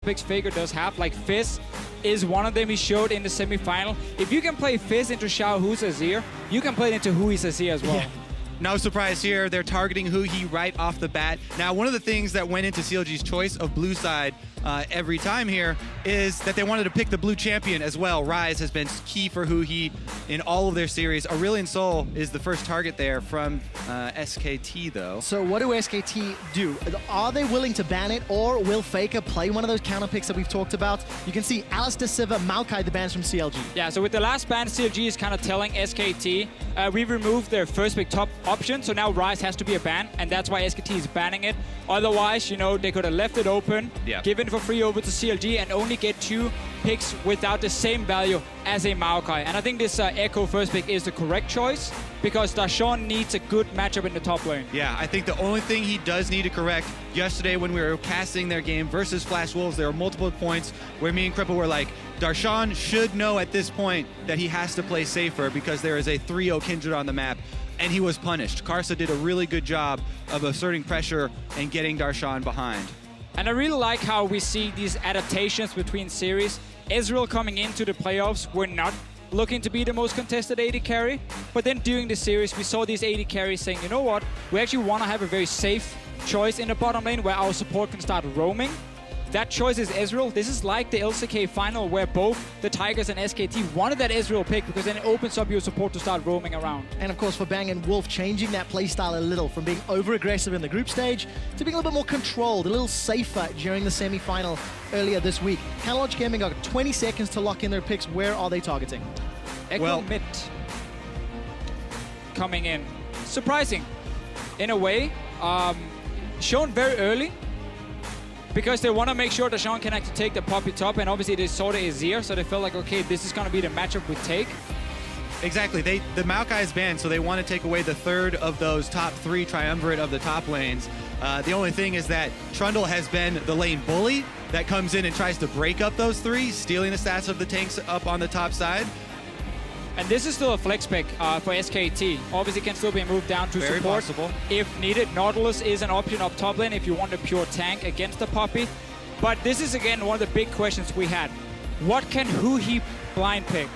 picks Faker does have, like Fizz is one of them he showed in the semi-final. If you can play Fizz into Xiao Hu's Azir, you can play it into Hui's Azir as well. Yeah. No surprise here, they're targeting Hui right off the bat. Now, one of the things that went into CLG's choice of blue side every time here is that they wanted to pick the blue champion as well. Ryze has been key for Hui in all of their series. Aurelion Sol is the first target there from SKT, though. So what do SKT do? Are they willing to ban it, or will Faker play one of those counter picks that we've talked about? You can see Alistair Siva, Maokai, the bans from CLG. Yeah, so with the last ban, CLG is kind of telling SKT, we removed their first pick top option, so now Ryze has to be a ban, and that's why SKT is banning it. Otherwise, you know, they could have left it open, given it for free over to CLG, and only get 2 picks without the same value as a Maokai. And I think this Echo first pick is the correct choice, because Darshan needs a good matchup in the top lane. Yeah, I think the only thing he does need to correct, yesterday when we were casting their game versus Flash Wolves, there were multiple points where me and Cripple were like, Darshan should know at this point that he has to play safer because there is a 3-0 Kindred on the map, and he was punished. Karsa did a really good job of asserting pressure and getting Darshan behind. And I really like how we see these adaptations between series. Israel coming into the playoffs were not looking to be the most contested AD carry, but then during the series we saw these AD carries saying, you know what, we actually want to have a very safe choice in the bottom lane where our support can start roaming. That choice is Israel. This is like the LCK final where both the Tigers and SKT wanted that Israel pick, because then it opens up your support to start roaming around. And of course for Bang and Wolf, changing that playstyle a little from being over-aggressive in the group stage to being a little bit more controlled, a little safer during the semi-final earlier this week. CLG Gaming got 20 seconds to lock in their picks. Where are they targeting? Echo mid coming in. Surprising in a way. Shown very early, because they want to make sure that Sean can actually take the Poppy top, and obviously they saw the Azir, so they felt like, okay, this is going to be the matchup we take. Exactly. The Maokai is banned, so they want to take away the third of those top 3 triumvirate of the top lanes. The only thing is that Trundle has been the lane bully that comes in and tries to break up those 3, stealing the stats of the tanks up on the top side. And this is still a flex pick for SKT. Obviously can still be moved down to Very support possible. if needed. Nautilus is an option up top lane if you want a pure tank against the Poppy. But this is again one of the big questions we had. What can Hui blind pick?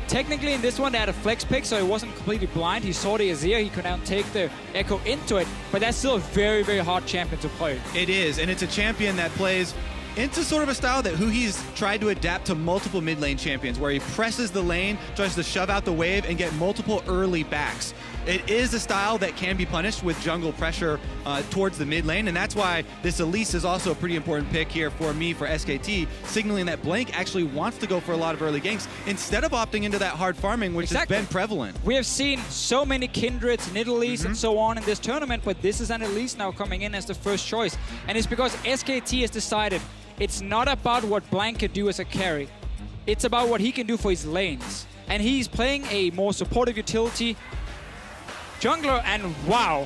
Technically in this one they had a flex pick, so he wasn't completely blind. He saw the Azir, he could now take the Echo into it, but that's still a very, very hard champion to play. It is, and it's a champion that plays into sort of a style that Hui's tried to adapt to multiple mid lane champions, where he presses the lane, tries to shove out the wave, and get multiple early backs. It is a style that can be punished with jungle pressure towards the mid lane, and that's why this Elise is also a pretty important pick here for me for SKT, signaling that Blank actually wants to go for a lot of early ganks instead of opting into that hard farming, which has been prevalent. We have seen so many Kindreds, Nidalees, and so on in this tournament, but this is an Elise now coming in as the first choice. And it's because SKT has decided it's not about what Blank can do as a carry. It's about what he can do for his lanes. And he's playing a more supportive utility jungler, and wow.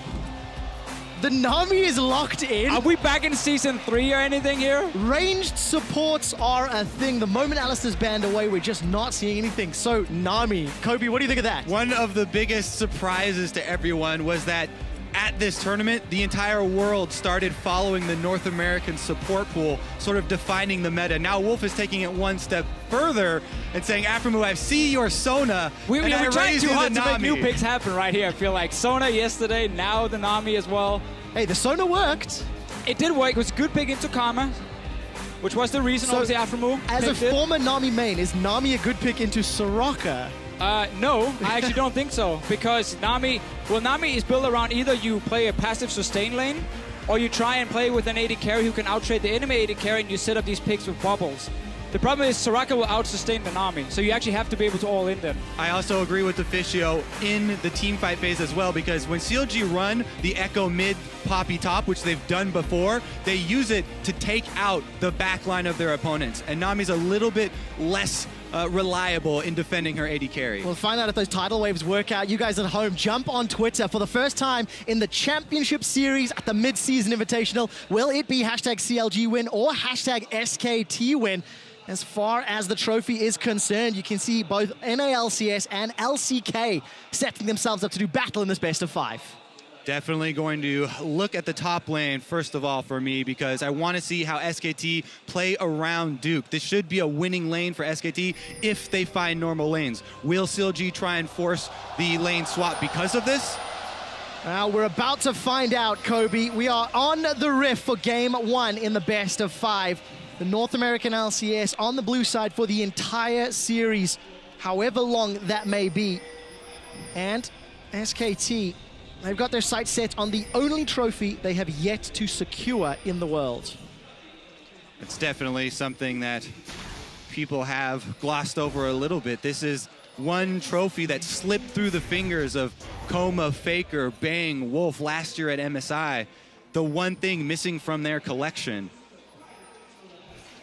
The Nami is locked in. Are we back in Season 3 or anything here? Ranged supports are a thing. The moment Alistair's banned away, we're just not seeing anything. So, Nami, Kobe, what do you think of that? One of the biggest surprises to everyone was that at this tournament, the entire world started following the North American support pool, sort of defining the meta. Now Wolf is taking it one step further and saying, Aftermove, I see your Sona, we're trying too hard to make Nami. new picks happen right here. I feel like Sona yesterday, now the Nami as well. Hey, the Sona worked. It did work. It was a good pick into Karma, which was the reason, obviously, Aftermove. As a former Nami main, is Nami a good pick into Soraka? No, I actually don't think so, because Nami is built around either you play a passive sustain lane, or you try and play with an AD carry who can outtrade the enemy AD carry, and you set up these picks with bubbles. The problem is Soraka will out-sustain the Nami, so you actually have to be able to all-in them. I also agree with Deficio in the team fight phase as well, because when CLG run the Echo mid Poppy top, which they've done before, they use it to take out the back line of their opponents. And Nami's a little bit less reliable in defending her AD carry. We'll find out if those tidal waves work out. You guys at home, jump on Twitter for the first time in the Championship Series at the Mid-Season Invitational. Will it be hashtag CLG win or hashtag SKT win? As far as the trophy is concerned, you can see both NALCS and LCK setting themselves up to do battle in this best of 5. Definitely going to look at the top lane, first of all, for me, because I want to see how SKT play around Duke. This should be a winning lane for SKT if they find normal lanes. Will CLG try and force the lane swap because of this? We're about to find out, Kobe. We are on the riff for game 1 in the best of 5. The North American LCS on the blue side for the entire series, however long that may be. And SKT, they've got their sights set on the only trophy they have yet to secure in the world. It's definitely something that people have glossed over a little bit. This is one trophy that slipped through the fingers of Coma, Faker, Bang, Wolf last year at MSI. The one thing missing from their collection.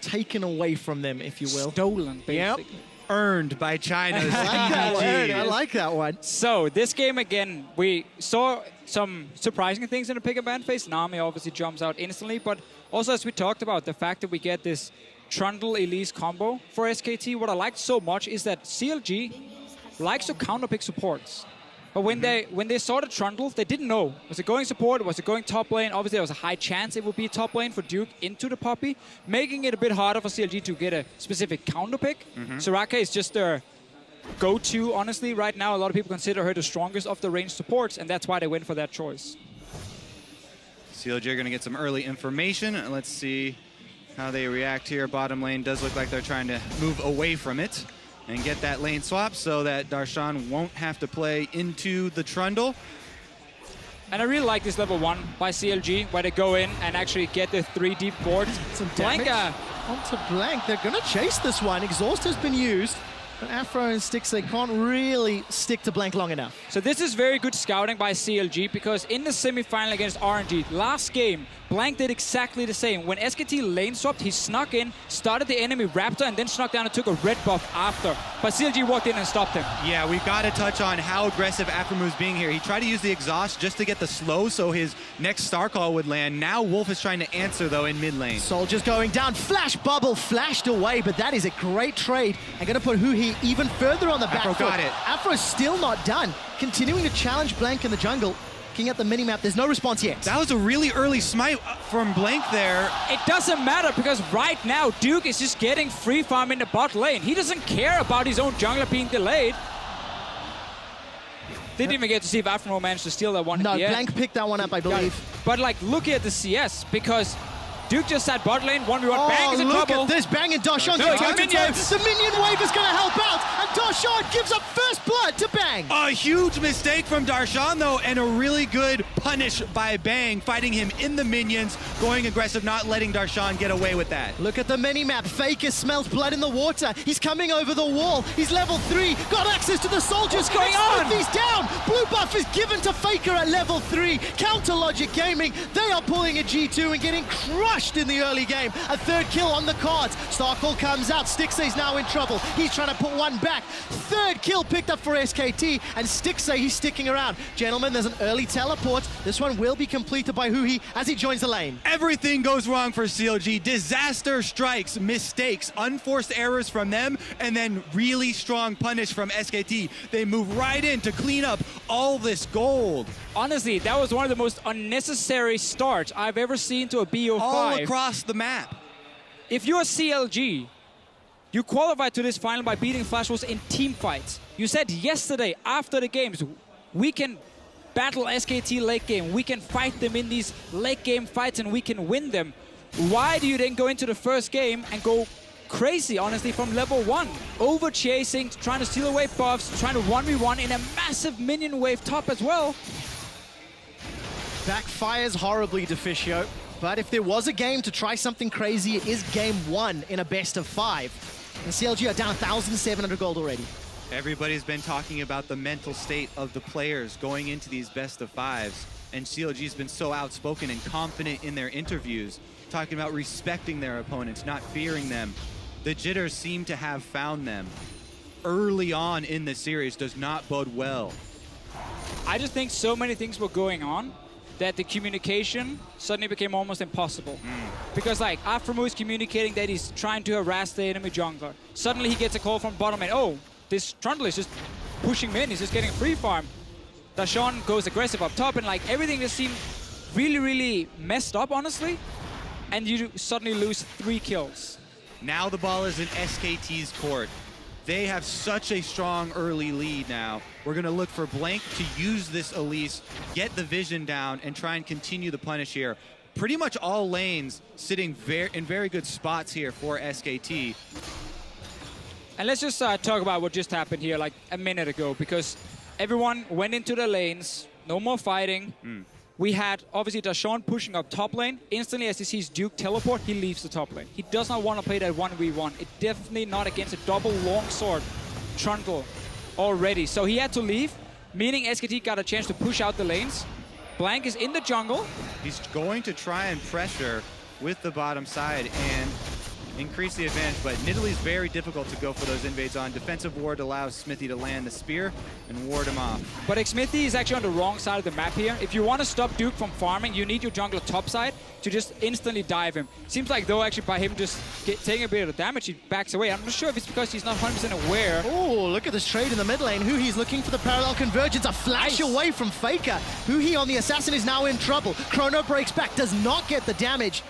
Taken away from them, if you will. Stolen, basically. Yep. Earned by China's I like that one. So this game again, we saw some surprising things in the pick-up ban phase. Nami obviously jumps out instantly, but also as we talked about, the fact that we get this Trundle Elise combo for SKT, what I liked so much is that CLG likes to counterpick supports. But when they saw the Trundle, they didn't know. Was it going support? Was it going top lane? Obviously, there was a high chance it would be top lane for Duke into the Poppy, making it a bit harder for CLG to get a specific counterpick. Soraka is just their go-to, honestly, right now. A lot of people consider her the strongest of the ranged supports, and that's why they went for that choice. CLG are going to get some early information. Let's see how they react here. Bottom lane does look like they're trying to move away from it and get that lane swap so that Darshan won't have to play into the Trundle. And I really like this level 1 by CLG, where they go in and actually get the 3 deep boards. Some damage onto Blank. They're going to chase this one. Exhaust has been used, but Afro and Styx, they can't really stick to Blank long enough. So this is very good scouting by CLG, because in the semifinal against RNG, last game, Blank did exactly the same. When SKT lane swapped, he snuck in, started the enemy Raptor, and then snuck down and took a red buff after. But CLG walked in and stopped him. Yeah, we've got to touch on how aggressive Afromu's being here. He tried to use the exhaust just to get the slow so his next star call would land. Now Wolf is trying to answer, though, in mid lane. Soldiers going down. Flash bubble flashed away, but that is a great trade. I'm going to put Huhi even further on the back Afro foot. got it. Afro's still not done. Continuing to challenge Blank in the jungle. Looking at the minimap, there's no response yet. That was a really early smite from Blank there. It doesn't matter, because right now, Duke is just getting free farm in the bot lane. He doesn't care about his own jungler being delayed. Didn't even get to see if Afro managed to steal that one. No, at the end. Blank picked that one up, I believe. But like, look at the CS, because Duke just sat bot lane, 1v1, Bang is in look trouble. at this, Bang and Darshan No, get toe to toe. minions. The minion wave is going to help out, and Darshan gives up first blood to Bang. A huge mistake from Darshan, though, and a really good punish by Bang, fighting him in the minions, going aggressive, not letting Darshan get away with that. Look at the minimap. Faker smells blood in the water. He's coming over the wall. He's level 3, got access to the soldiers. What's going on? He's down. Blue buff is given to Faker at level 3. Counter Logic Gaming, they are pulling a G2 and getting crushed in the early game. A third kill on the cards. Starcall comes out. Stixay's now in trouble. He's trying to put one back. Third kill picked up for SKT, and Stixay, he's sticking around. Gentlemen, there's an early teleport. This one will be completed by Huhi as he joins the lane. Everything goes wrong for CLG. Disaster strikes, mistakes, unforced errors from them, and then really strong punish from SKT. They move right in to clean up all this gold. Honestly, that was one of the most unnecessary starts I've ever seen to a BO5. All across the map. If you're CLG, you qualified to this final by beating Flash Wolves in team fights. You said yesterday, after the games, we can battle SKT late game. We can fight them in these late game fights and we can win them. Why do you then go into the first game and go crazy, honestly, from level 1? Over chasing, trying to steal away buffs, trying to 1v1 in a massive minion wave top as well. Backfires horribly, Deficio. But if there was a game to try something crazy, it is game 1 in a best of 5. And CLG are down 1,700 gold already. Everybody's been talking about the mental state of the players going into these best of 5s. And CLG's been so outspoken and confident in their interviews, talking about respecting their opponents, not fearing them. The jitters seem to have found them. Early on in the series does not bode well. I just think so many things were going on that the communication suddenly became almost impossible. Because like, Afromu is communicating that he's trying to harass the enemy jungler. Suddenly he gets a call from bottom lane, oh, this Trundle is just pushing me in, he's just getting free farm. Dashawn goes aggressive up top, and like everything just seemed really, really messed up, honestly. And you suddenly lose 3 kills. Now the ball is in SKT's court. They have such a strong early lead now. We're going to look for Blank to use this Elise, get the vision down, and try and continue the punish here. Pretty much all lanes sitting in very good spots here for SKT. And let's just talk about what just happened here like a minute ago, because everyone went into the lanes, no more fighting. We had, obviously, Dashawn pushing up top lane. Instantly, as he sees Duke teleport, he leaves the top lane. He does not want to play that 1v1. It's definitely not against a double longsword Trundle already. So he had to leave, meaning SKT got a chance to push out the lanes. Blank is in the jungle. He's going to try and pressure with the bottom side and increase the advantage, but Nidalee is very difficult to go for those invades on. Defensive ward allows Smithy to land the spear and ward him off. But Smithy is actually on the wrong side of the map here. If you want to stop Duke from farming, you need your jungler topside to just instantly dive him. Seems like though actually by him just taking a bit of the damage, he backs away. I'm not sure if it's because he's not 100% aware. Oh, look at this trade in the mid lane. Huhi's looking for the parallel convergence. A flash away from Faker. Huhi on the assassin is now in trouble. Chrono breaks back, does not get the damage.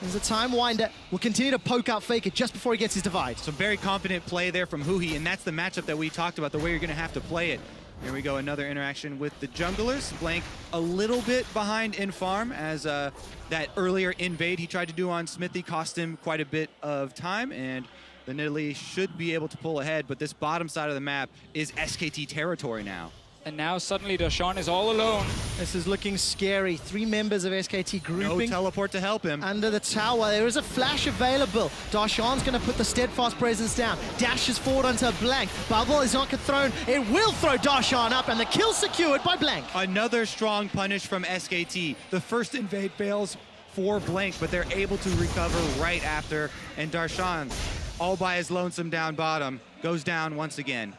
There's a time winder. Will continue to poke out Faker just before he gets his divide. Some very confident play there from Huhi, and that's the matchup that we talked about, the way you're going to have to play it. Here we go, another interaction with the junglers. Blank a little bit behind in farm, as that earlier invade he tried to do on Smithy cost him quite a bit of time, and the Nidalee should be able to pull ahead, but this bottom side of the map is SKT territory now. And now suddenly Dashawn is all alone. This is looking scary. 3 members of SKT grouping. No teleport to help him. Under the tower, there is a flash available. Dashawn's going to put the steadfast presence down. Dashes forward onto Blank. Bubble is not thrown. It will throw Dashawn up, and the kill secured by Blank. Another strong punish from SKT. The first invade fails for Blank, but they're able to recover right after. And Dashawn, all by his lonesome down bottom, goes down once again.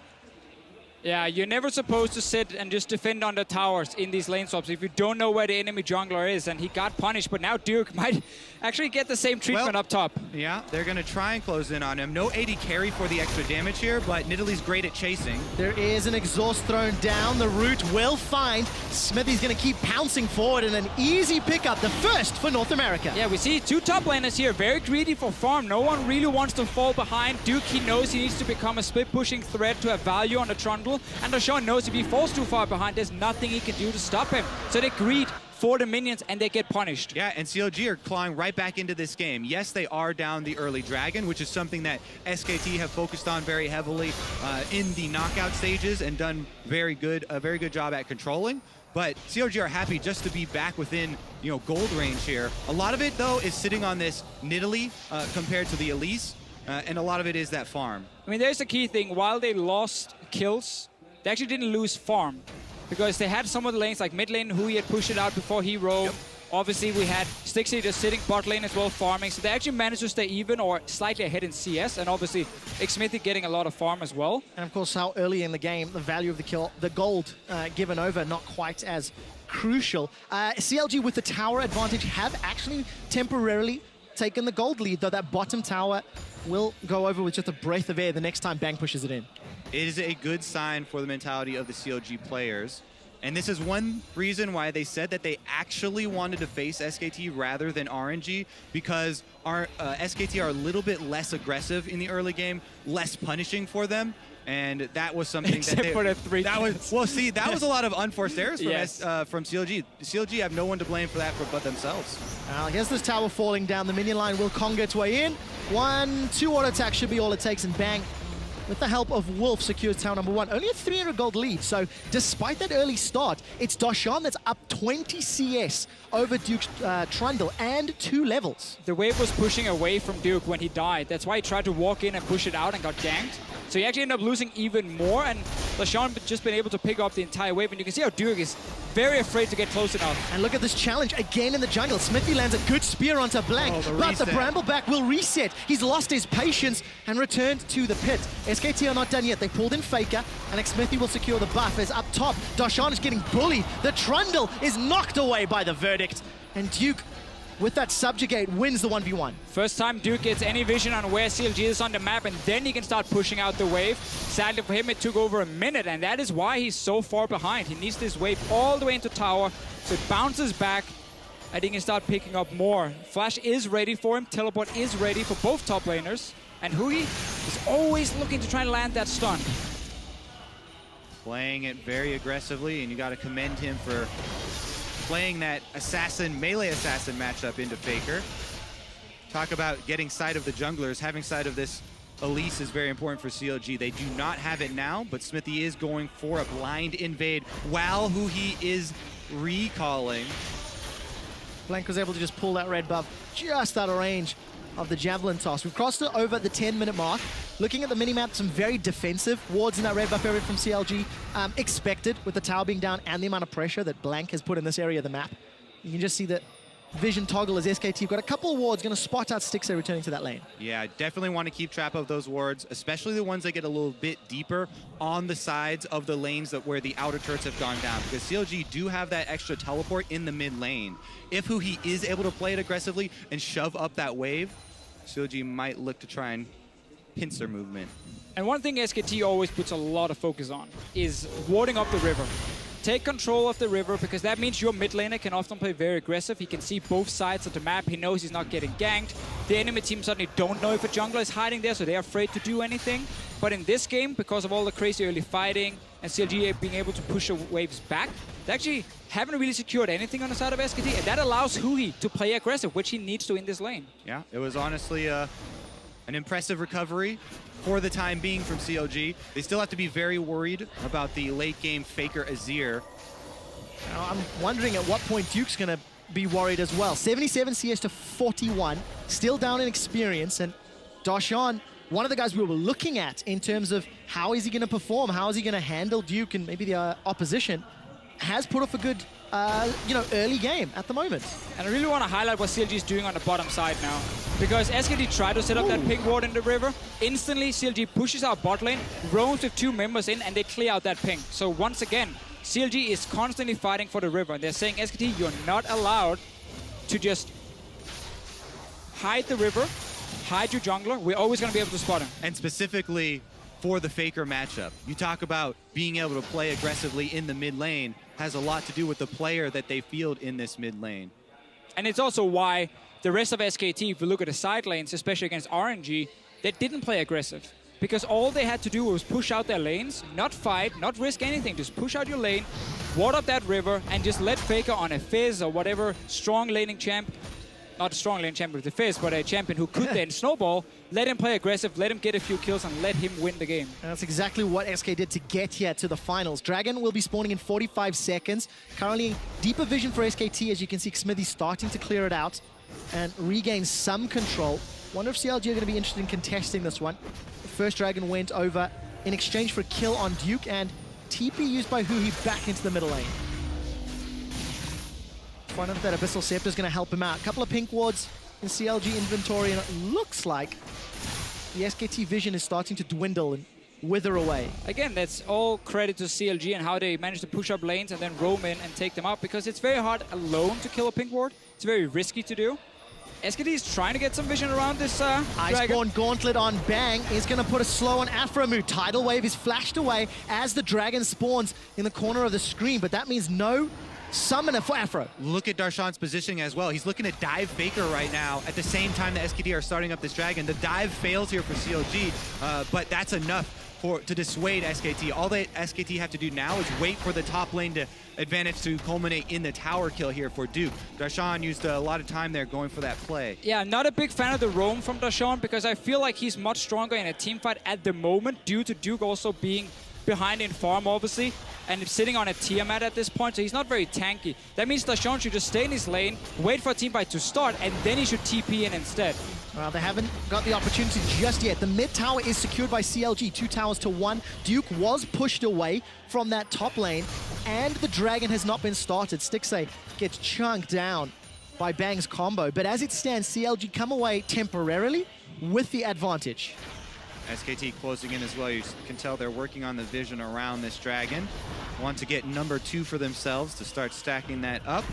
Yeah, you're never supposed to sit and just defend on the towers in these lane swaps if you don't know where the enemy jungler is, and he got punished, but now Duke might actually get the same treatment up top. Yeah, they're going to try and close in on him. No AD carry for the extra damage here, but Nidalee's great at chasing. There is an exhaust thrown down. The root will find. Smithy's going to keep pouncing forward, and an easy pickup, the first for North America. Yeah, we see 2 top laners here, very greedy for farm. No one really wants to fall behind. Duke, he knows he needs to become a split-pushing threat to have value on the Trundle. And Dashawn knows if he falls too far behind, there's nothing he can do to stop him. So they greed for the minions and they get punished. Yeah, and CLG are clawing right back into this game. Yes, they are down the early dragon, which is something that SKT have focused on very heavily in the knockout stages and done a very good job at controlling. But CLG are happy just to be back within, gold range here. A lot of it, though, is sitting on this Nidalee compared to the Elise, and a lot of it is that farm. I mean, there's the key thing. While they lost kills, they actually didn't lose farm, because they had some of the lanes like mid lane, who he had pushed it out before he roamed. Yep. Obviously, we had Stixie just sitting bot lane as well, farming. So they actually managed to stay even or slightly ahead in CS. And obviously, Smithy getting a lot of farm as well. And of course, how early in the game, the value of the kill, the gold given over, not quite as crucial. CLG with the tower advantage have actually temporarily taken the gold lead, though that bottom tower will go over with just a breath of air the next time Bang pushes it in. It is a good sign for the mentality of the CLG players. And this is one reason why they said that they actually wanted to face SKT rather than RNG, because our SKT are a little bit less aggressive in the early game, less punishing for them. And that was something Except that for the 3 was, well, see, that was a lot of unforced errors from, yes. From CLG. CLG have no one to blame for that but themselves. I guess this tower falling down. The minion line will conga its way in. 1-2 auto attack should be all it takes, and Bang, with the help of Wolf, secures tower number 1. Only a 300 gold lead, so despite that early start, it's Dashawn that's up 20 CS over Duke's Trundle and 2 levels. The wave was pushing away from Duke when he died. That's why he tried to walk in and push it out and got ganked. So he actually ended up losing even more, and Dashawn just been able to pick up the entire wave, and you can see how Duke is very afraid to get close enough. And look at this challenge again in the jungle. Smithy lands a good spear onto Blank, but the Brambleback will reset. He's lost his patience and returned to the pit. SKT are not done yet. They pulled in Faker, and Smithy will secure the buff as up top, Dashawn is getting bullied. The Trundle is knocked away by the verdict, and Duke with that subjugate, wins the 1v1. First time Duke gets any vision on where CLG is on the map, and then he can start pushing out the wave. Sadly for him, it took over a minute, and that is why he's so far behind. He needs this wave all the way into tower, so it bounces back, and he can start picking up more. Flash is ready for him, teleport is ready for both top laners, and Hui is always looking to try and land that stun. Playing it very aggressively, and you got to commend him for playing that assassin, melee assassin matchup into Faker. Talk about getting sight of the junglers. Having sight of this Elise is very important for CLG. They do not have it now, but Smithy is going for a blind invade while Hui is recalling. Blank was able to just pull that red buff just out of range of the javelin toss. We've crossed it over the 10-minute mark. Looking at the minimap, some very defensive wards in that red buff area from CLG. Expected with the tower being down and the amount of pressure that Blank has put in this area of the map. You can just see that vision toggle as SKT. Got a couple of wards, going to spot out Stixxay returning to that lane. Yeah, definitely want to keep track of those wards, especially the ones that get a little bit deeper on the sides of the lanes where the outer turrets have gone down, because CLG do have that extra teleport in the mid lane. If Hui is able to play it aggressively and shove up that wave, CLG might look to try and pinch their movement. And one thing SKT always puts a lot of focus on is warding up the river. Take control of the river, because that means your mid laner can often play very aggressive. He can see both sides of the map. He knows he's not getting ganked. The enemy team suddenly don't know if a jungler is hiding there, so they're afraid to do anything. But in this game, because of all the crazy early fighting and CLG being able to push the waves back, they actually haven't really secured anything on the side of SKT, and that allows Hui to play aggressive, which he needs to in this lane. Yeah, it was honestly an impressive recovery for the time being from CLG. They still have to be very worried about the late game Faker Azir. Now, I'm wondering at what point Duke's going to be worried as well. 77 CS to 41, still down in experience, and Darshan, one of the guys we were looking at in terms of how is he going to perform, how is he going to handle Duke and maybe the opposition, has put off a good early game at the moment. And I really want to highlight what CLG is doing on the bottom side now. Because SKT tried to set up that ping ward in the river. Instantly, CLG pushes out bot lane, roams with 2 members in, and they clear out that ping. So once again, CLG is constantly fighting for the river. They're saying, SKT, you're not allowed to just hide the river, hide your jungler. We're always going to be able to spot him. And specifically for the Faker matchup, you talk about being able to play aggressively in the mid lane has a lot to do with the player that they field in this mid lane. And it's also why the rest of SKT, if we look at the side lanes, especially against RNG, they didn't play aggressive. Because all they had to do was push out their lanes, not fight, not risk anything, just push out your lane, ward up that river, and just let Faker on a Fizz or whatever strong laning champ, not a strong lane champion with the Fizz, but a champion who could then snowball, let him play aggressive, let him get a few kills, and let him win the game. And that's exactly what SK did to get here to the finals. Dragon will be spawning in 45 seconds. Currently, deeper vision for SKT, as you can see, Smithy starting to clear it out and regain some control. Wonder if CLG are going to be interested in contesting this one. The first Dragon went over in exchange for a kill on Duke, and TP used by Hui back into the middle lane. Front of that Abyssal Scepter is going to help him out. A couple of pink wards in CLG inventory, and it looks like the SKT vision is starting to dwindle and wither away. Again, that's all credit to CLG and how they managed to push up lanes and then roam in and take them out, because it's very hard alone to kill a pink ward. It's very risky to do. SKT is trying to get some vision around this Dragon. Iceborne Gauntlet on Bang is going to put a slow on Aphromu. Tidal Wave is flashed away as the Dragon spawns in the corner of the screen, but that means no summoner for Afro. Look at Darshan's positioning as well. He's looking to dive Faker right now at the same time that SKT are starting up this Dragon. The dive fails here for CLG, but that's enough to dissuade SKT. All that SKT have to do now is wait for the top lane to advantage to culminate in the tower kill here for Duke. Darshan used a lot of time there going for that play. Yeah, not a big fan of the roam from Darshan, because I feel like he's much stronger in a team fight at the moment due to Duke also being behind in farm, obviously, and sitting on a Tiamat at this point, so he's not very tanky. That means Darshan should just stay in his lane, wait for a team fight to start, and then he should TP in instead. Well, they haven't got the opportunity just yet. The mid tower is secured by CLG, 2 towers to 1. Duke was pushed away from that top lane, and the Dragon has not been started. Stixxay gets chunked down by Bang's combo, but as it stands, CLG come away temporarily with the advantage. SKT closing in as well. You can tell they're working on the vision around this Dragon. Want to get number 2 for themselves to start stacking that up.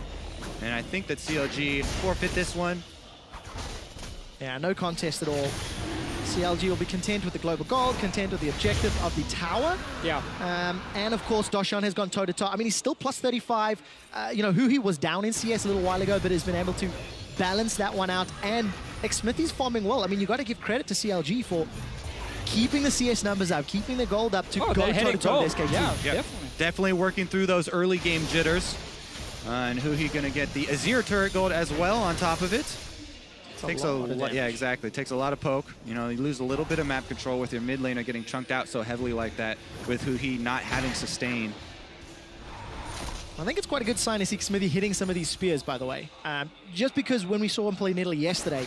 And I think that CLG forfeit this one. Yeah, no contest at all. CLG will be content with the global gold, content with the objective of the tower. Yeah. And of course, Doshan has gone toe-to-toe. I mean, he's still plus 35. You know, he was down in CS a little while ago, but has been able to balance that one out. And Xmithy's farming well. I mean, you got to give credit to CLG for keeping the CS numbers up, keeping the gold up to go toe-to-toe with SKT. Yeah, Yep. Definitely working through those early game jitters. And who he gonna get the Azir turret gold as well on top of it. Takes a lot, yeah, exactly. Takes a lot of poke. You know, you lose a little bit of map control with your mid laner getting chunked out so heavily like that, with who he not having sustain. I think it's quite a good sign to see Xmithy hitting some of these spears, by the way. Just because when we saw him play in Italy yesterday,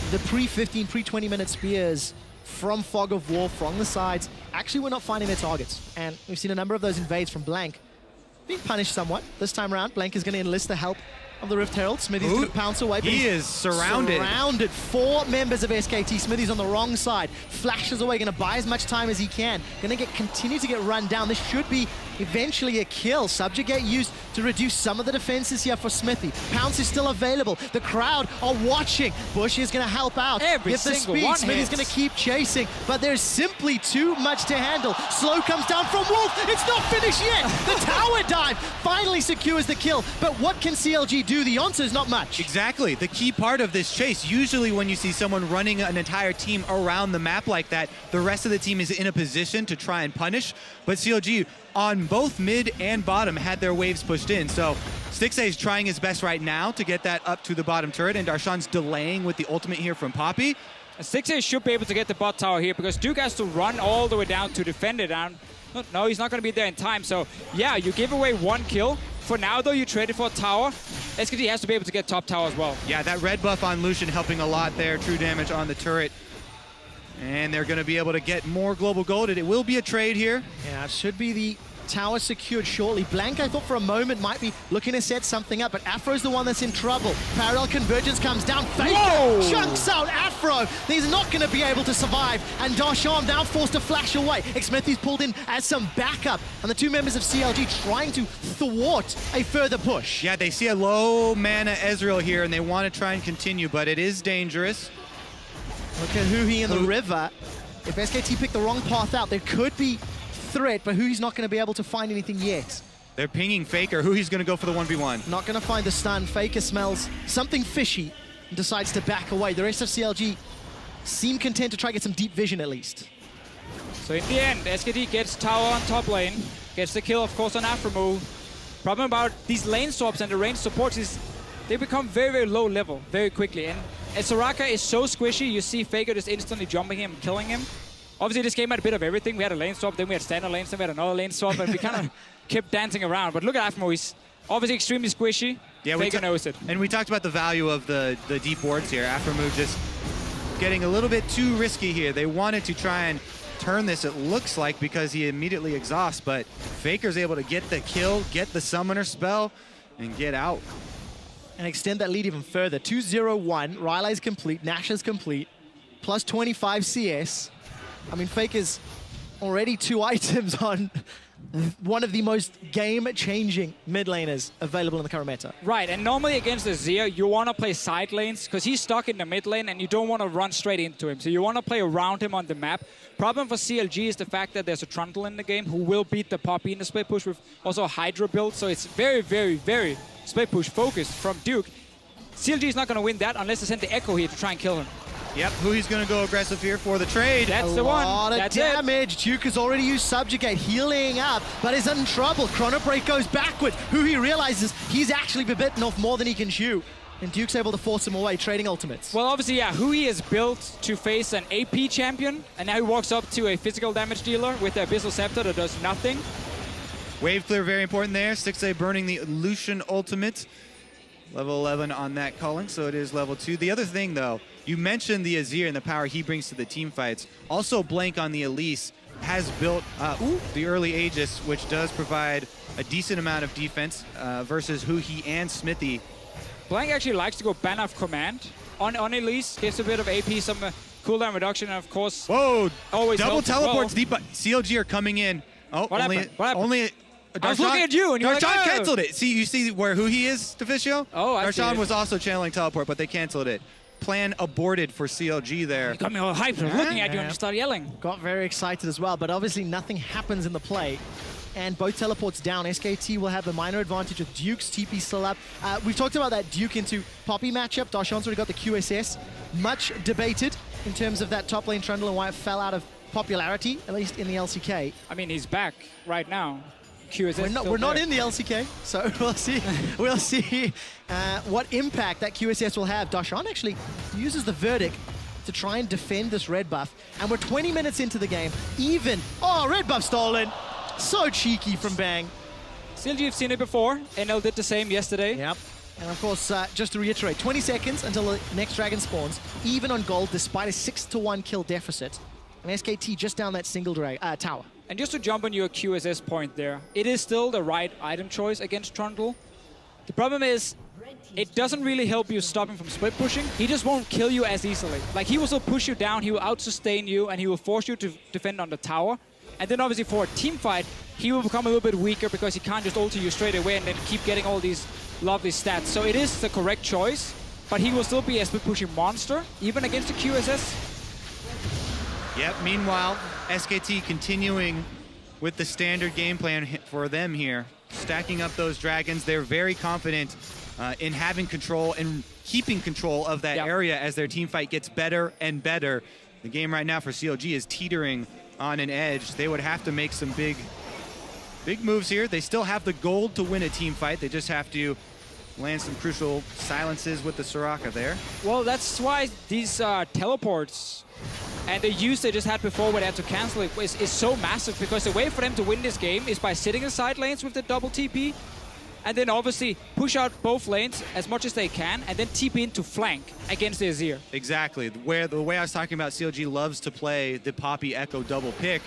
the pre-15, pre-20-minute spears from Fog of War, from the sides, actually were not finding their targets. And we've seen a number of those invades from Blank being punished somewhat. This time around, Blank is going to enlist the help of the Rift Herald. Smithy's going to pounce away. But he is surrounded. Surrounded. 4 members of SKT. Smithy's on the wrong side. Flashes away, going to buy as much time as he can. Going to continue to get run down. This should be eventually a kill. Subjugate used to reduce some of the defenses here for Smithy. Pounce is still available. The crowd are watching. Bush is going to help out. Every Get the single speed. one Smithy's going to keep chasing, but there's simply too much to handle. Slow comes down from Wolf. It's not finished yet. The tower dive finally secures the kill. But what can CLG do? The answer is not much. Exactly. The key part of this chase, usually when you see someone running an entire team around the map like that, the rest of the team is in a position to try and punish. But CLG, on both mid and bottom, had their waves pushed in. So Stixxay is trying his best right now to get that up to the bottom turret, and Darshan's delaying with the ultimate here from Poppy. Stixxay should be able to get the bot tower here because Duke has to run all the way down to defend it. And no, he's not going to be there in time. So yeah, you give away 1 kill. For now, though, you traded for a tower. SKT has to be able to get top tower as well. Yeah, that red buff on Lucian helping a lot there. True damage on the turret. And they're going to be able to get more global gold. It will be a trade here. Yeah, it should be the tower secured shortly. Blank, I thought for a moment, might be looking to set something up, but Afro's the one that's in trouble. Parallel convergence comes down. Faker chunks out Afro. He's not going to be able to survive, and Darshan now forced to flash away. Xmithy's pulled in as some backup, and the 2 members of CLG trying to thwart a further push. Yeah, they see a low mana Ezreal here, and they want to try and continue, but it is dangerous. Look at Huhi in the river. If SKT pick the wrong path out, there could be threat, but Huhi's not going to be able to find anything yet. They're pinging Faker. He's going to go for the 1v1. Not going to find the stun. Faker smells something fishy and decides to back away. The rest of CLG seem content to try to get some deep vision at least. So in the end, SKT gets tower on top lane, gets the kill, of course, on Afro. Problem about these lane swaps and the range supports is they become very, very low level very quickly. And Soraka is so squishy, you see Faker just instantly jumping him, killing him. Obviously, this game had a bit of everything. We had a lane swap, then we had standard lane, then we had another lane swap, and we kind of kept dancing around. But look at Afro, he's obviously extremely squishy. Yeah, Faker knows it. And we talked about the value of the deep wards here. Afro just getting a little bit too risky here. They wanted to try and turn this, it looks like, because he immediately exhausts, but Faker's able to get the kill, get the summoner spell, and get out. And extend that lead even further. 2-0-1, Riley's complete, Nash is complete, plus 25 CS. I mean, Faker's already 2 items on one of the most game-changing mid laners available in the current meta. Right, and normally against Azir, you want to play side lanes because he's stuck in the mid lane and you don't want to run straight into him. So you want to play around him on the map. Problem for CLG is the fact that there's a Trundle in the game who will beat the Poppy in the split push with also a Hydra build. So it's very, very, very split push focused from Duke. CLG is not going to win that unless they send the Echo here to try and kill him. Yep, Hui's going to go aggressive here for the trade. That's the one. A lot of damage. Duke has already used Subjugate, healing up, but is in trouble. Chrono Break goes backwards. Hui realizes he's actually been bitten off more than he can chew. And Duke's able to force him away, trading ultimates. Well, obviously, yeah, Hui is built to face an AP champion, and now he walks up to a physical damage dealer with the Abyssal Scepter that does nothing. Wave clear, very important there. Stixxay burning the Lucian ultimate. Level 11 on that calling, so it is level 2. The other thing, though, you mentioned the Azir and the power he brings to the team fights. Also, Blank on the Elise has built the early Aegis, which does provide a decent amount of defense versus Huhi and Smithy. Blank actually likes to go ban off command on Elise, gives a bit of AP, some cooldown reduction, and of course... Whoa! Always double helps as well. teleports deep. CLG are coming in. Oh, What happened? only I was looking at you, and you're like, Darshan oh. canceled it. See, you see who he is, Deficio? Oh, I see Darshan it. was also channeling teleport, but they canceled it. Plan aborted for CLG there. You got me all hyped. I was looking at you and Yeah. you started yelling. Got very excited as well, but obviously nothing happens in the play. And both teleports down. SKT will have a minor advantage with Duke's TP still up. We've talked about that Duke into Poppy matchup. Darshan's already got the QSS. Much debated in terms of that top lane Trundle and why it fell out of popularity, at least in the LCK. I mean, he's back right now. QSS We're not in the LCK, so we'll see. We'll see what impact that QSS will have. Darshan actually uses the verdict to try and defend this red buff. And we're 20 minutes into the game. Red buff stolen. So cheeky from Bang. CLG have seen it before. NL did the same yesterday. Yep. And of course, just to reiterate, 20 seconds until the next dragon spawns, even on gold, despite a 6-to-1 kill deficit. And SKT just down that single tower. And just to jump on your QSS point there, it is still the right item choice against Trundle. The problem is, it doesn't really help you stop him from split pushing. He just won't kill you as easily. Like, he will still push you down, he will out-sustain you, and he will force you to defend on the tower. And then obviously for a team fight, he will become a little bit weaker because he can't just ulti you straight away and then keep getting all these lovely stats. So it is the correct choice, but he will still be a split pushing monster, even against the QSS. Yep, meanwhile, SKT continuing with the standard game plan for them here. Stacking up those dragons, they're very confident in having control and keeping control of that area as their team fight gets better and better. The game right now for CLG is teetering on an edge. They would have to make some big moves here. They still have the gold to win a team fight. They just have to land some crucial silences with the Soraka there. Well, that's why these teleports and the use they just had before where they had to cancel it is so massive, because the way for them to win this game is by sitting in side lanes with the double TP and then obviously push out both lanes as much as they can and then TP into flank against the Azir. Exactly. The way I was talking about, CLG loves to play the Poppy Echo double pick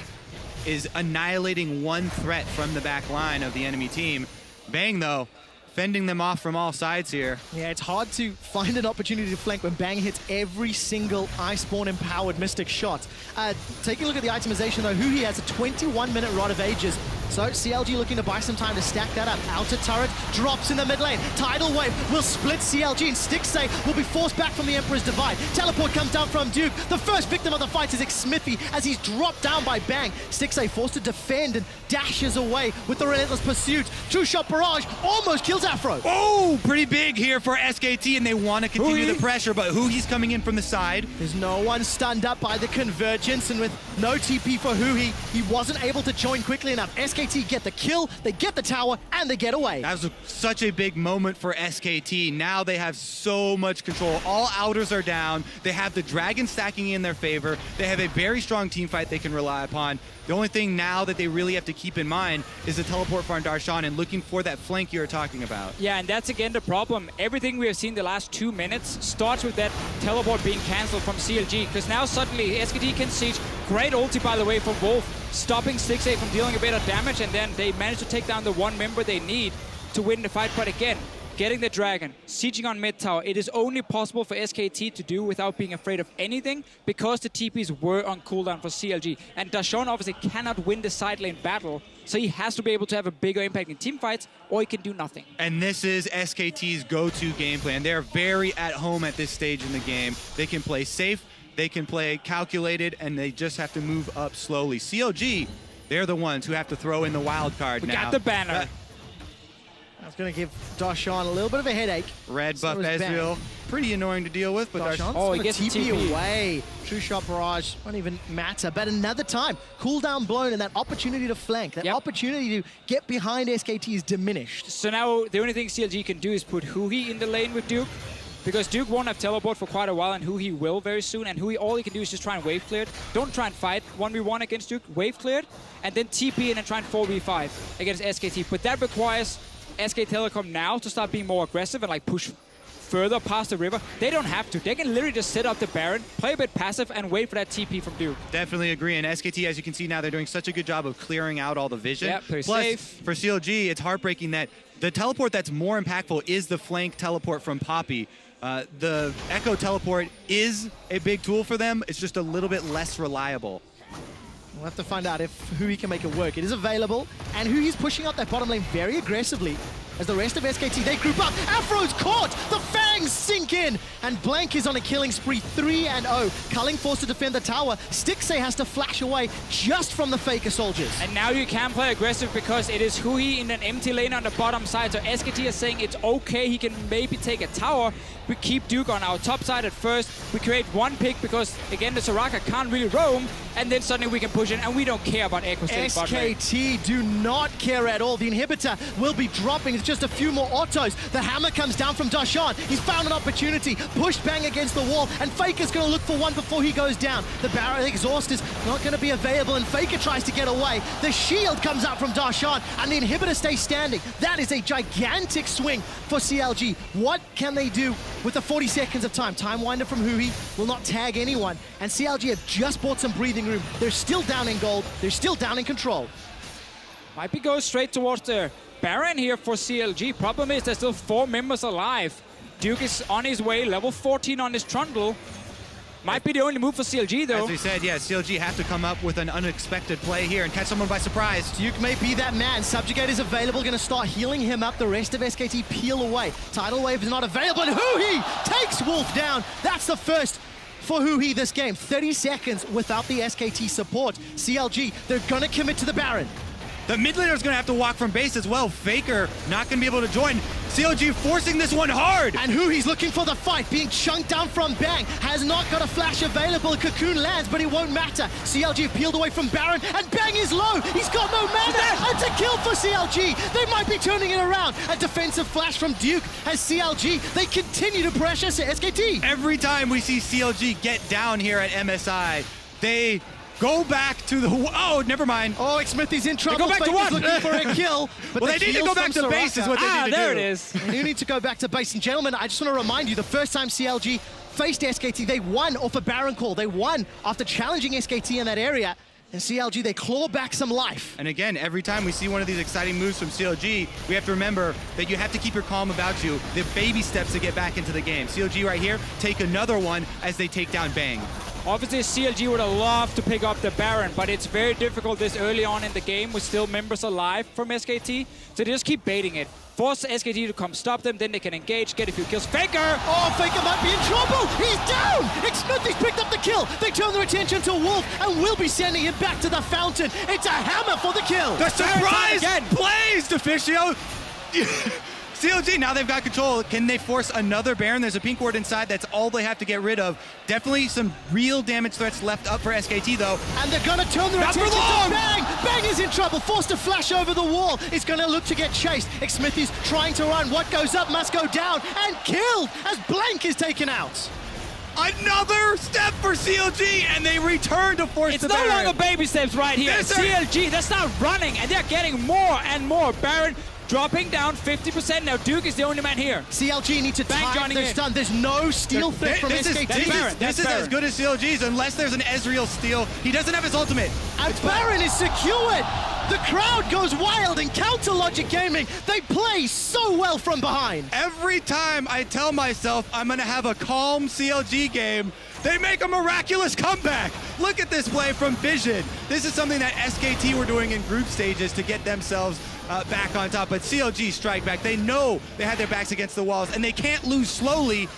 is annihilating one threat from the back line of the enemy team. Bang, though, fending them off from all sides here. Yeah, it's hard to find an opportunity to flank when Bang hits every single Iceborne-empowered Mystic shot. Taking a look at the itemization, though, Huhi has a 21-minute Rod of Ages. So CLG looking to buy some time to stack that up. Outer turret drops in the mid lane. Tidal Wave will split CLG, and Stixxay will be forced back from the Emperor's Divide. Teleport comes down from Duke. The first victim of the fight is Smithy as he's dropped down by Bang. Stixxay forced to defend and dashes away with the relentless pursuit. True Shot Barrage almost kills Afro. Oh, pretty big here for SKT, and they want to continue the pressure, but Huhi's coming in from the side. There's no one stunned up by the convergence, and with no TP for Huhi, he wasn't able to join quickly enough. SKT get the kill, they get the tower, and they get away. That was such a big moment for SKT. Now they have so much control. All outers are down. They have the dragon stacking in their favor. They have a very strong team fight they can rely upon. The only thing now that they really have to keep in mind is the teleport from Darshan and looking for that flank you were talking about. Yeah, and that's again the problem. Everything we have seen the last 2 minutes starts with that teleport being cancelled from CLG, because now suddenly SKT can siege. Great ulti, by the way, from Wolf, stopping Stixxay from dealing a bit of damage, and then they manage to take down the one member they need to win the fight. But again, getting the dragon, sieging on mid tower, it is only possible for SKT to do without being afraid of anything, because the TPs were on cooldown for CLG. And Darshan obviously cannot win the side lane battle, so he has to be able to have a bigger impact in team fights, or he can do nothing. And this is SKT's go-to game plan. They're very at home at this stage in the game. They can play safe, they can play calculated, and they just have to move up slowly. CLG, they're the ones who have to throw in the wild card now. We got the banner. That's going to give Darshan a little bit of a headache. Red So buff is Ezreal, pretty annoying to deal with, but Darshan's Oh, he gonna gets the TP TP. away. True Shot Barrage won't even matter. But another time, cooldown blown, and that opportunity to flank, that opportunity to get behind SKT is diminished. So now the only thing CLG can do is put Huhi in the lane with Duke, because Duke won't have teleport for quite a while, and Huhi will very soon. And Huhi, all he can do is just try and wave clear it. Don't try and fight 1v1 against Duke, wave clear it, and then TP in and try and 4v5 against SKT. But that requires SK Telecom now to start being more aggressive and like push further past the river. They don't have to. They can literally just set up the Baron, play a bit passive, and wait for that TP from Duke. Definitely agree. And SKT, as you can see now, they're doing such a good job of clearing out all the vision. Yeah, play Plus, safe. for CLG, it's heartbreaking that the teleport that's more impactful is the flank teleport from Poppy. The Echo teleport is a big tool for them. It's just a little bit less reliable. We'll have to find out if who he can make it work. It is available, and who he's pushing up that bottom lane very aggressively. As the rest of SKT, they group up. Afro's caught! The Fangs sink in! And Blank is on a killing spree, 3-0. Culling forced to defend the tower. Stixxay has to flash away just from the Faker soldiers. And now you can play aggressive because it is Hui in an empty lane on the bottom side. So SKT is saying it's okay, he can maybe take a tower. We keep Duke on our top side at first. We create one pick because, again, the Soraka can't really roam. And then suddenly we can push in, and we don't care about Echo staying bot lane. SKT do not care at all. The inhibitor will be dropping. It's just a few more autos. The hammer comes down from Darshan. He's found an opportunity. Pushed bang against the wall, and Faker's going to look for one before he goes down. The Barret exhaust is not going to be available, and Faker tries to get away. The shield comes out from Darshan, and the inhibitor stays standing. That is a gigantic swing for CLG. What can they do with the 40 seconds of time? Time Winder from Hui will not tag anyone, and CLG have just bought some breathing room. They're still down in gold. They're still down in control. Might be going straight towards the Baron here for CLG. Problem is there's still 4 members alive. Duke is on his way, level 14 on his Trundle. Might be the only move for CLG though. As we said, yeah, CLG have to come up with an unexpected play here and catch someone by surprise. Duke may be that man. Subjugate is available, going to start healing him up. The rest of SKT peel away. Tidal Wave is not available, and Hui takes Wolf down. That's the first for Hui this game. 30 seconds without the SKT support. CLG, they're going to commit to the Baron. The mid laner is going to have to walk from base as well. Faker not going to be able to join. CLG forcing this one hard. And Hui's looking for the fight, being chunked down from Bang. Has not got a flash available. Cocoon lands, but it won't matter. CLG peeled away from Baron, and Bang is low. He's got no mana. And it's a kill for CLG. They might be turning it around. A defensive flash from Duke as CLG, they continue to pressure SKT. Every time we see CLG get down here at MSI, they go back to the... Oh, never mind. Oh, Smithy's in trouble. They go back to what? Looking for a kill. But well, they need to go back to base is what they need to do. There it is. You need to go back to base. And gentlemen, I just want to remind you, the first time CLG faced SKT, they won off a Baron call. They won after challenging SKT in that area. And CLG, they claw back some life. And again, every time we see one of these exciting moves from CLG, we have to remember that you have to keep your calm about you. The baby steps to get back into the game. CLG right here, take another one as they take down Bang. Obviously, CLG would have loved to pick up the Baron, but it's very difficult this early on in the game with still members alive from SKT. So they just keep baiting it. Force SKT to come stop them, then they can engage, get a few kills. Faker! Oh, Faker might be in trouble! He's down! Smithy's picked up the kill! They turn their attention to Wolf, and will be sending him back to the fountain. It's a hammer for the kill! The surprise plays, Deficio! CLG, now they've got control. Can they force another Baron? There's a pink ward inside. That's all they have to get rid of. Definitely some real damage threats left up for SKT, though. And they're going to turn their attention to Bang! Bang is in trouble, forced to flash over the wall. He's going to look to get chased. Smithy's trying to run. What goes up must go down. And killed as Blank is taken out. Another step for CLG, and they return to force the Baron. It's no longer baby steps right here. CLG, they start running, and they're getting more and more. Baron dropping down 50%. Now Duke is the only man here. CLG need to time their stun. There's no steal threat from SKT. This is as good as CLG's unless there's an Ezreal steal. He doesn't have his ultimate. And Baron is secured. The crowd goes wild in Counter Logic Gaming. They play so well from behind. Every time I tell myself I'm going to have a calm CLG game, they make a miraculous comeback. Look at this play from Vision. This is something that SKT were doing in group stages to get themselves back on top. But CLG strike back. They know they had their backs against the walls, and they can't lose slowly.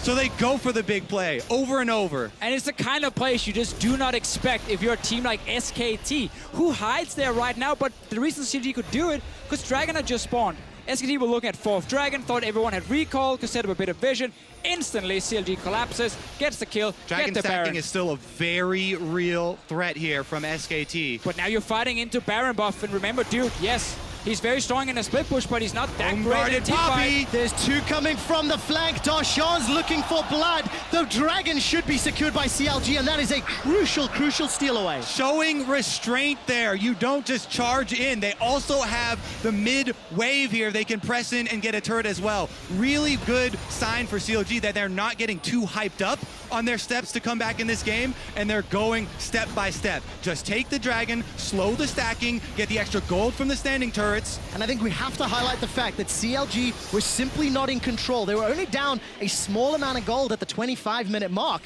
So they go for the big play over and over. And it's the kind of place you just do not expect if you're a team like SKT, who hides there right now. But the reason CLG could do it, because Dragon had just spawned. SKT were looking at 4th Dragon, thought everyone had recall, could set up a bit of vision. Instantly, CLG collapses, gets the kill, Dragon get the Baron. stacking is still a very real threat here from SKT. But now you're fighting into Baron buff, and remember, Duke, yes, he's very strong in a split push, but he's not that great in teamfight. There's 2 coming from the flank. Darshan's looking for blood. The Dragon should be secured by CLG, and that is a crucial, crucial steal away. Showing restraint there. You don't just charge in. They also have the mid wave here. They can press in and get a turret as well. Really good sign for CLG that they're not getting too hyped up on their steps to come back in this game, and they're going step by step. Just take the Dragon, slow the stacking, get the extra gold from the standing turrets. And I think we have to highlight the fact that CLG was simply not in control. They were only down a small amount of gold at the 25-minute mark.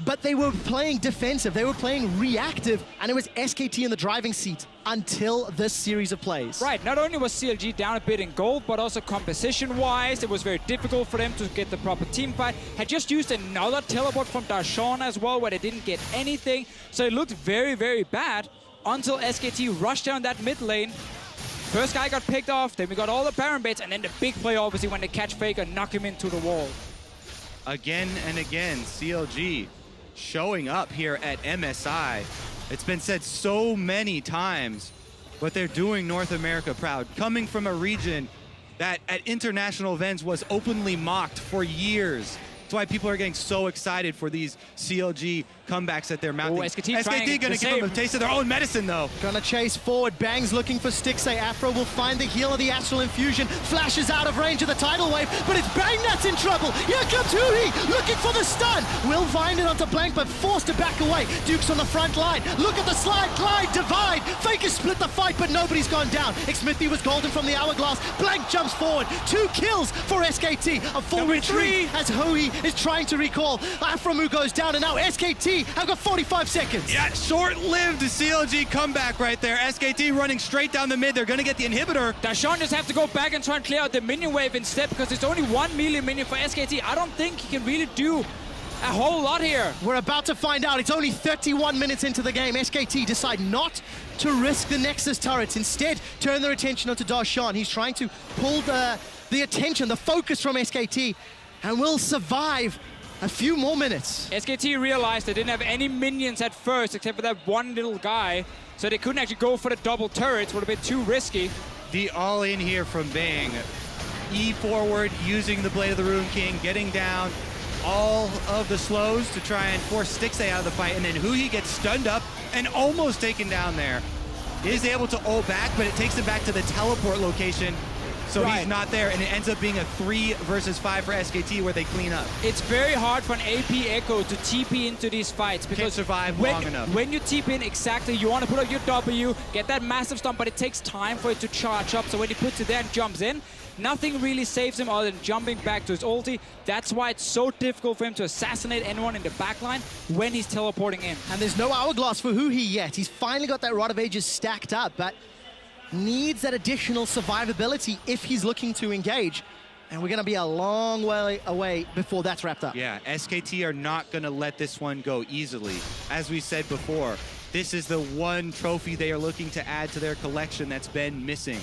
but they were playing defensive, they were playing reactive, and it was SKT in the driving seat until this series of plays. Right, not only was CLG down a bit in gold, but also composition-wise, it was very difficult for them to get the proper team fight. Had just used another teleport from Darshan as well, where they didn't get anything. So it looked very, very bad until SKT rushed down that mid lane. First guy got picked off, then we got all the Baron baits, and then the big play, obviously, when they catch Faker, knock him into the wall. Again and again, CLG showing up here at MSI. It's been said so many times, but they're doing North America proud. Coming from a region that at international events was openly mocked for years. That's why people are getting so excited for these CLG comebacks that they're mounting. SKT gonna give them a taste of their own medicine, though. Gonna chase forward. Bang's looking for Stixay. Afro will find the heal of the Astral Infusion. Flashes out of range of the tidal wave, but it's Bang that's in trouble. Here comes Hui, looking for the stun. Will find it onto Blank, but forced to back away. Duke's on the front line. Look at the slide, glide, divide. Faker split the fight, but nobody's gone down. Xmithy was golden from the hourglass. Blank jumps forward. 2 kills for SKT. A full retreat as Hui is trying to recall. Afromu goes down, and now SKT have got 45 seconds. Yeah, short-lived CLG comeback right there. SKT running straight down the mid. They're going to get the inhibitor. Darshan just have to go back and try and clear out the minion wave instead, because it's only 1 melee minion for SKT. I don't think he can really do a whole lot here. We're about to find out. It's only 31 minutes into the game. SKT decide not to risk the Nexus turrets. Instead, turn their attention onto Darshan. He's trying to pull the attention, the focus from SKT, and will survive a few more minutes. SKT realized they didn't have any minions at first, except for that one little guy, so they couldn't actually go for the double turrets. Would have been too risky. The all-in here from Bang. E forward, using the Blade of the Rune King, getting down all of the slows to try and force Stixay out of the fight, and then Hui gets stunned up and almost taken down there. Is able to ult back, but it takes him back to the teleport location. So he's not there, and it ends up being a 3 versus 5 for SKT where they clean up. It's very hard for an AP Echo to TP into these fights because can't survive long enough. When you TP in exactly, you want to put up your W, get that massive stomp, but it takes time for it to charge up. So when he puts it there and jumps in, nothing really saves him other than jumping back to his ulti. That's why it's so difficult for him to assassinate anyone in the backline when he's teleporting in. And there's no hourglass for Hui yet. He's finally got that Rod of Ages stacked up, but needs that additional survivability if he's looking to engage. And we're going to be a long way away before that's wrapped up. Yeah, SKT are not going to let this one go easily. As we said before, this is the one trophy they are looking to add to their collection that's been missing.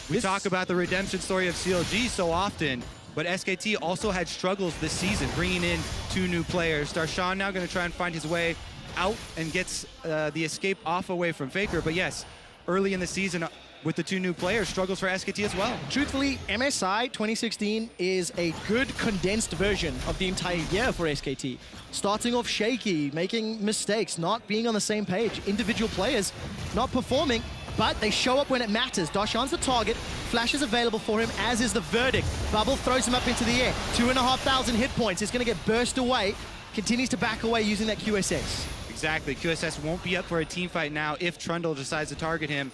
We talk about the redemption story of CLG so often, but SKT also had struggles this season, bringing in 2 new players. Darshan now going to try and find his way out and gets the escape off away from Faker. But yes, early in the season with the 2 new players, struggles for SKT as well. Truthfully, MSI 2016 is a good condensed version of the entire year for SKT. Starting off shaky, making mistakes, not being on the same page, individual players not performing, but they show up when it matters. Darshan's the target, Flash is available for him, as is the Verdict. Bubble throws him up into the air, 2,500 hit points. It's going to get burst away, continues to back away using that QSS. Exactly, QSS won't be up for a team fight now if Trundle decides to target him,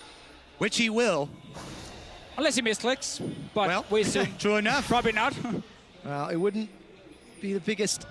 which he will. Unless he misclicks, but well, we assume true enough. probably not. Well, it wouldn't be the biggest.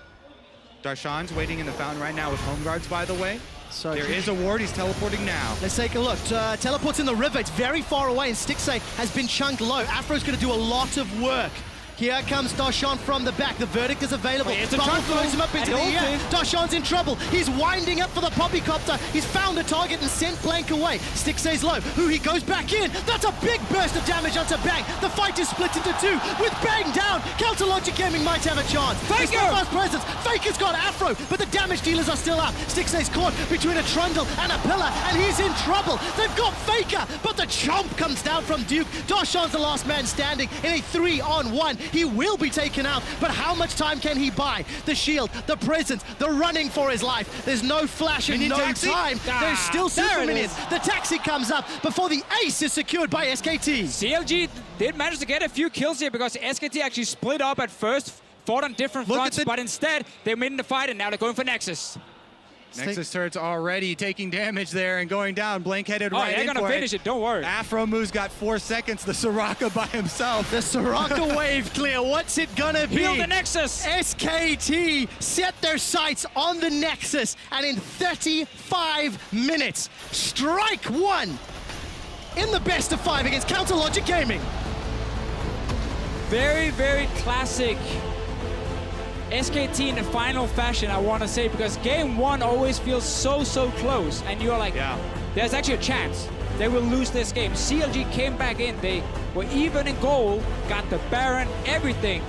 Darshan's waiting in the fountain right now with home guards, by the way. So there is a ward, he's teleporting now. Let's take a look. Teleports in the river, it's very far away, and Stixay has been chunked low. Afro's going to do a lot of work. Here comes Darshan from the back. The Verdict is available. Bubble throws him up into the air. Darshan's in trouble. He's winding up for the Poppycopter. He's found a target and sent Blank away. Stixay's low. Hui goes back in. That's a big burst of damage onto Bang. The fight is split into 2. With Bang down, Counter Logic Gaming might have a chance. Faker! Fast presence. Faker's got Afro, but the damage dealers are still up. Stixay's caught between a Trundle and a Pillar, and he's in trouble. They've got Faker, but the chomp comes down from Duke. Darshan's the last man standing in a 3-on-1. He will be taken out, but how much time can he buy? The shield, the presence, the running for his life. There's no flash and no time. There's still super minions. The taxi comes up before the ace is secured by SKT. CLG did manage to get a few kills here because SKT actually split up at first, fought on different fronts, but instead they win the fight and now they're going for Nexus. Nexus turret's already taking damage there and going down. Blink headed right in they're going to finish it. Don't worry. Afro Moo's got 4 seconds. The Soraka by himself. The Soraka wave clear. What's it gonna be? Heal the Nexus. SKT set their sights on the Nexus, and in 35 minutes, strike one in the best of 5 against Counter Logic Gaming. Very, very classic SKT in the final fashion, I want to say, because game 1 always feels so close, and you're like, there's actually a chance they will lose this game. CLG came back in, they were even in goal, got the Baron, everything.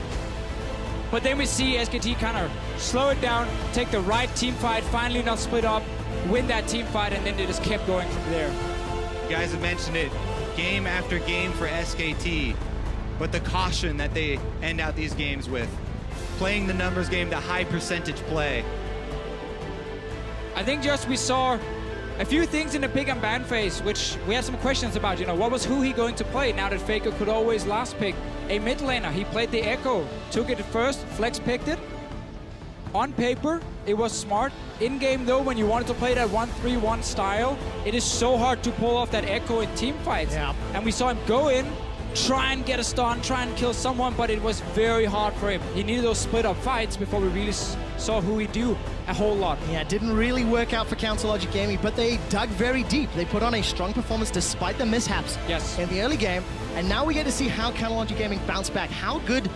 But then we see SKT kind of slow it down, take the right team fight, finally not split up, win that team fight, and then they just kept going from there. You guys have mentioned it, game after game for SKT, but the caution that they end out these games with. Playing the numbers game, the high percentage play. I think just we saw a few things in the pick and ban phase, which we had some questions about. You know, what was who he going to play now that Faker could always last pick a mid laner? He played the Echo, took it first, Flex picked it. On paper, it was smart. In game though, when you wanted to play that 1-3-1 style, it is so hard to pull off that Echo in team fights. Yeah. And we saw him go in, try and get a stun, try and kill someone, but it was very hard for him. He needed those split up fights before we really saw who he do a whole lot. Yeah, it didn't really work out for Counter Logic Gaming, but they dug very deep. They put on a strong performance despite the mishaps Yes. in the early game, and now we get to see how Counter Logic Gaming bounce back. How good